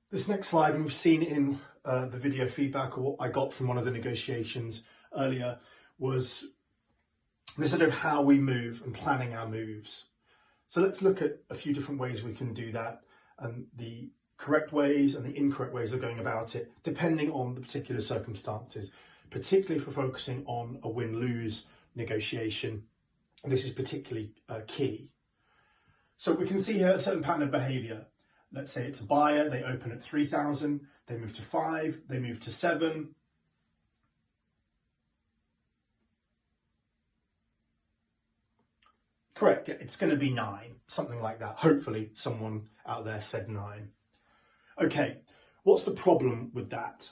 This next slide, and we've seen in the video feedback, or what I got from one of the negotiations earlier, was this sort of how we move and planning our moves. So let's look at a few different ways we can do that, and the correct ways and the incorrect ways of going about it, depending on the particular circumstances, particularly if we're focusing on a win-lose negotiation. This is particularly key. So we can see here a certain pattern of behavior. Let's say it's a buyer, they open at 3,000, they move to 5, they move to 7. Correct, it's going to be 9, something like that. Hopefully someone out there said 9. Okay, what's the problem with that?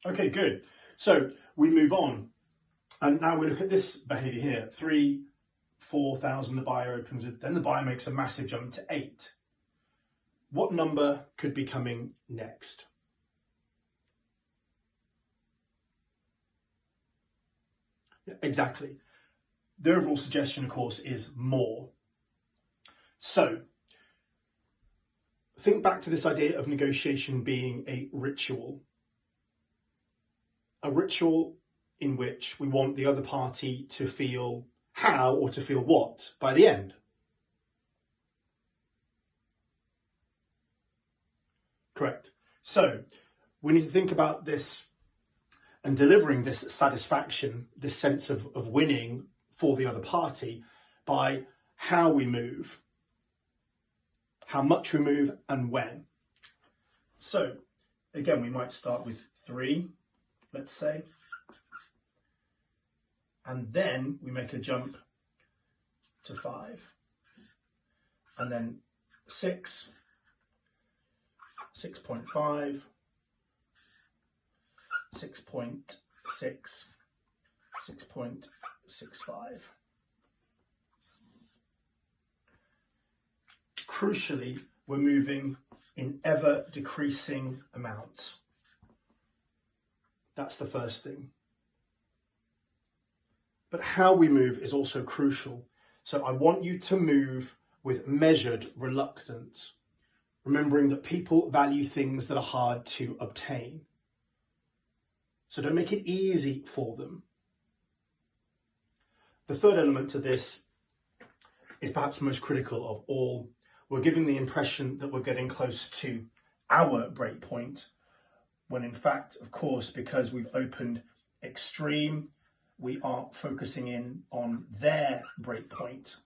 Okay, good. So we move on, and now we look at this behavior here. 3, 4,000, the buyer opens it, then the buyer makes a massive jump to 8. What number could be coming next? Exactly. The overall suggestion, of course, is more. So think back to this idea of negotiation being a ritual. A ritual in which we want the other party to feel how or to feel what by the end. Correct. So we need to think about this and delivering this satisfaction, this sense of winning for the other party by how we move, how much we move and when. So again, we might start with 3, let's say, and then we make a jump to 5, and then 6, 6.5, 6.6, 6.65. Crucially, we're moving in ever decreasing amounts. That's the first thing. But how we move is also crucial. So I want you to move with measured reluctance, remembering that people value things that are hard to obtain. So don't make it easy for them. The third element to this is perhaps most critical of all. We're giving the impression that we're getting close to our break point, when in fact, of course, because we've opened extreme, we are focusing in on their break point,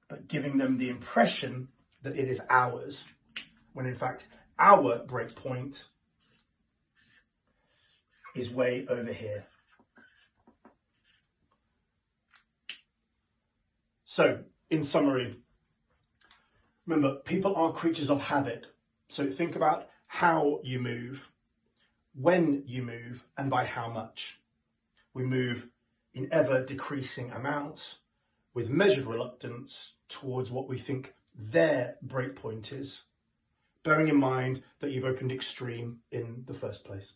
but giving them the impression that it is ours, when in fact our break point is way over here. So, in summary, remember, people are creatures of habit. So think about how you move, when you move, and by how much. We move in ever decreasing amounts with measured reluctance towards what we think their break point is, bearing in mind that you've opened extreme in the first place.